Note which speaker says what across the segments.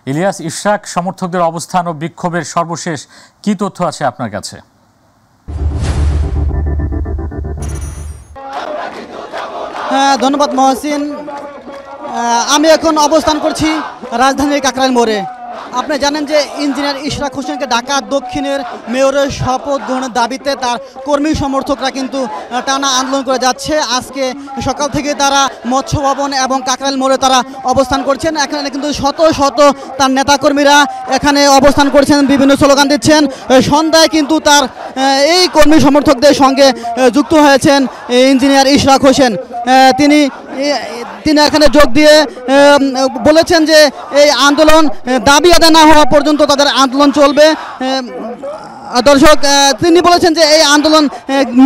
Speaker 1: ইলিয়াস, ইশরাক সমর্থকদের অবস্থান ও বিক্ষোভের সর্বশেষ কি তথ্য আছে আপনার কাছে?
Speaker 2: ধন্যবাদ মহসিন। আমি এখন অবস্থান করছি রাজধানীর কাকরাইল মোড়ে। আপনি জানেন যে ইঞ্জিনিয়ার ইশরাক হোসেনকে ঢাকা দক্ষিণের মেয়রের শপথ গ্রহণের দাবিতে তার কর্মী সমর্থকরা কিন্তু টানা আন্দোলন করে যাচ্ছে। আজকে সকাল থেকে তারা মৎস্য ভবন এবং কাকরাইল মোড়ে তারা অবস্থান করছেন। এখানে কিন্তু শত শত তার নেতাকর্মীরা এখানে অবস্থান করছেন, বিভিন্ন স্লোগান দিচ্ছেন। সন্ধ্যায় কিন্তু তার এই কর্মী সমর্থকদের সঙ্গে যুক্ত হয়েছেন ইঞ্জিনিয়ার ইশরাক হোসেন। তিনি এখানে যোগ দিয়ে বলেছেন যে এই আন্দোলন দাবি আদায় না হওয়া পর্যন্ত তাদের আন্দোলন চলবে। দর্শক, তিনি বলেছেন যে এই আন্দোলন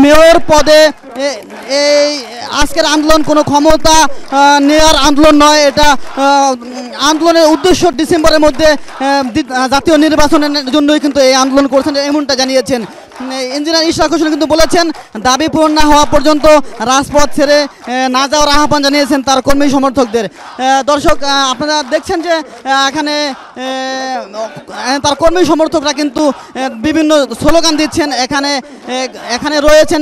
Speaker 2: মেয়র পদে এই আজকের আন্দোলন কোনো ক্ষমতা নেওয়ার আন্দোলন নয়, এটা আন্দোলনের উদ্দেশ্য ডিসেম্বরের মধ্যে জাতীয় নির্বাচনের জন্যই কিন্তু এই আন্দোলন করছেন, এমনটা জানিয়েছেন। ইঞ্জিনিয়ার ইশরাক হোসেন কিন্তু বলেছেন দাবি পূরণ না হওয়া পর্যন্ত রাজপথ ছেড়ে না যাওয়ার আহ্বান জানিয়েছেন তার কর্মী সমর্থকদের। দর্শক, আপনারা দেখছেন যে এখানে তার কর্মী সমর্থকরা কিন্তু বিভিন্ন স্লোগান দিচ্ছেন। এখানে রয়েছেন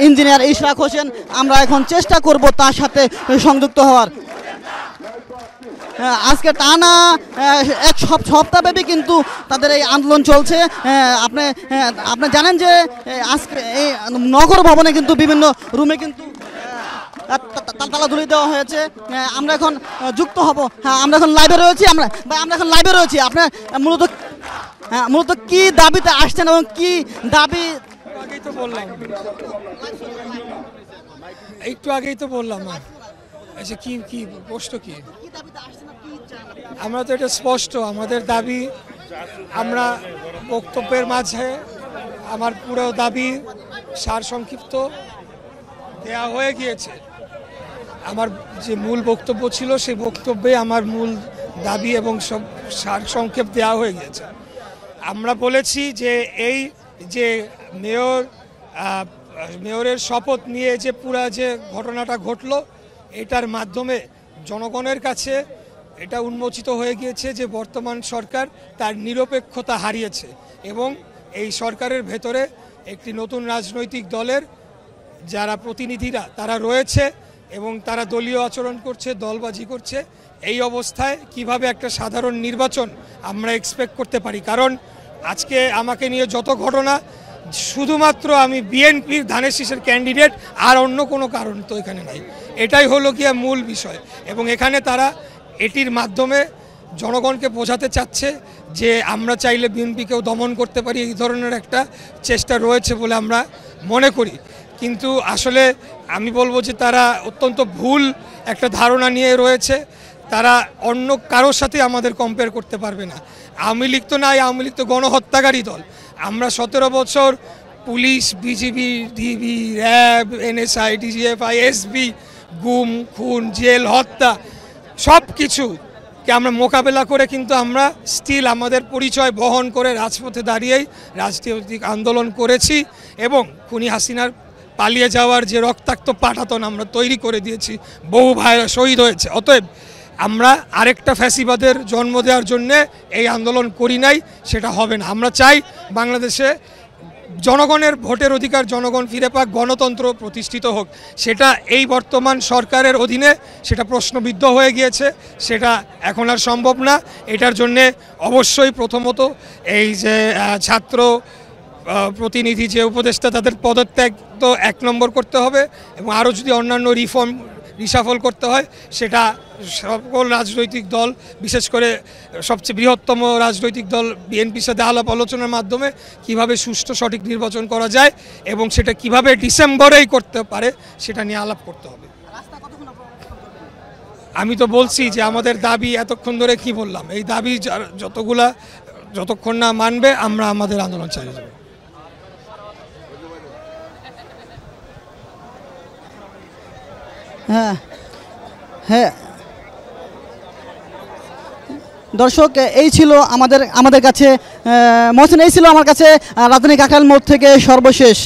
Speaker 2: ইঞ্জিনিয়ার ইশরাক হোসেন। আমরা এখন চেষ্টা করব তার সাথে সংযুক্ত হওয়ার। আজকে টানা এক সপ্তাহব্যাপী কিন্তু তাদের এই আন্দোলন চলছে। আপনি জানেন যে আজকে এই নগর ভবনে কিন্তু বিভিন্ন রুমে কিন্তু তালা ঝুলিয়ে দেওয়া হয়েছে। আমরা এখন যুক্ত হব। হ্যাঁ, আমরা এখন লাইভে রয়েছি। আমরা এখন লাইভে রয়েছি। আপনার মূলত কি দাবিতে আসছেন এবং কি দাবি?
Speaker 3: একটু আগেই তো বললাম। আচ্ছা, কি প্রশ্ন কি? আমরা তো এটা স্পষ্ট আমাদের দাবি। আমরা বক্তব্যের মাঝে আমার পুরো দাবি সারসংক্ষিপ্ত দেয়া হয়ে গিয়েছে। আমার যে মূল বক্তব্য ছিল সেই বক্তব্যে আমার মূল দাবি এবং সব সারসংক্ষেপ দেওয়া হয়ে গিয়েছে। আমরা বলেছি যে এই যে মেয়রের শপথ নিয়ে যে পুরা যে ঘটনাটা ঘটলো, এটার মাধ্যমে জনগণের কাছে এটা উন্মোচিত হয়ে গিয়েছে যে বর্তমান সরকার তার নিরপেক্ষতা হারিয়েছে এবং এই সরকারের ভেতরে একটি নতুন রাজনৈতিক দলের যারা প্রতিনিধিরা তারা রয়েছে এবং তারা দলীয় আচরণ করছে, দলবাজি করছে। এই অবস্থায় কিভাবে একটা সাধারণ নির্বাচন আমরা এক্সপেক্ট করতে পারি? কারণ আজকে আমাকে নিয়ে যত ঘটনা, শুধুমাত্র আমি বিএনপির ধানের শীষের ক্যান্ডিডেট, আর অন্য কোনো কারণ তো এখানে নাই। এটাই হলো গিয়া মূল বিষয় এবং এখানে তারা এটির মাধ্যমে জনগণকে বোঝাতে চাচ্ছে যে আমরা চাইলে বিএনপিকেও দমন করতে পারি, এই ধরনের একটা চেষ্টা রয়েছে বলে আমরা মনে করি। কিন্তু আসলে আমি বলবো যে তারা অত্যন্ত ভুল একটা ধারণা নিয়ে রয়েছে। তারা অন্য কারোর সাথে আমাদের কম্পেয়ার করতে পারবে না। আওয়ামী লীগ তো নাই, আওয়ামী লীগ তো গণহত্যাকারী দল। আমরা 17 বছর police, BGB, DB, RAB, NSI, DGFI, SB, গুম, খুন, জেল, হত্যা সব কিছুকে আমরা মোকাবেলা করে কিন্তু আমরা স্টিল আমাদের পরিচয় বহন করে রাজপথে দাঁড়িয়েই রাজনৈতিক আন্দোলন করেছি এবং খুনি হাসিনার পালিয়ে যাওয়ার যে রক্তাক্ত পাটাতন আমরা তৈরি করে দিয়েছি, বহু ভাইরা শহীদ হয়েছে। অতএব আমরা আরেকটা ফ্যাসিবাদের জন্ম দেওয়ার জন্যে এই আন্দোলন করি নাই, সেটা হবে না। আমরা চাই বাংলাদেশে জনগণের ভোটের অধিকার জনগণ ফিরে পাক, গণতন্ত্র প্রতিষ্ঠিত হোক। সেটা এই বর্তমান সরকারের অধীনে সেটা প্রশ্নবিদ্ধ হয়ে গিয়েছে, সেটা এখন আর সম্ভব না। এটার জন্যে অবশ্যই প্রথমত এই যে ছাত্র প্রতিনিধি যে উপদেষ্টা, তাদের পদত্যাগ তো 1 নম্বর করতে হবে এবং আরও যদি অন্যান্য রিসাফল করতে হয় সেটা সকল রাজনৈতিক দল, বিশেষ করে সবচেয়ে বৃহত্তম রাজনৈতিক দল বিএনপির সাথে আলাপ আলোচনার মাধ্যমে কিভাবে সুষ্ঠু সঠিক নির্বাচন করা যায় এবং সেটা কিভাবে ডিসেম্বরেই করতে পারে সেটা নিয়ে আলাপ করতে হবে। আমি তো বলছি যে আমাদের দাবি এতক্ষণ ধরে কি বললাম, এই দাবি যতক্ষণ না মানবে আমরা আমাদের আন্দোলন চালিয়ে যাব।
Speaker 2: হ্যাঁ দর্শক, এই ছিল আমাদের কাছে মহসিন, এই ছিল আমার কাছে রাজধানী কাকরাইল মোড় থেকে সর্বশেষ।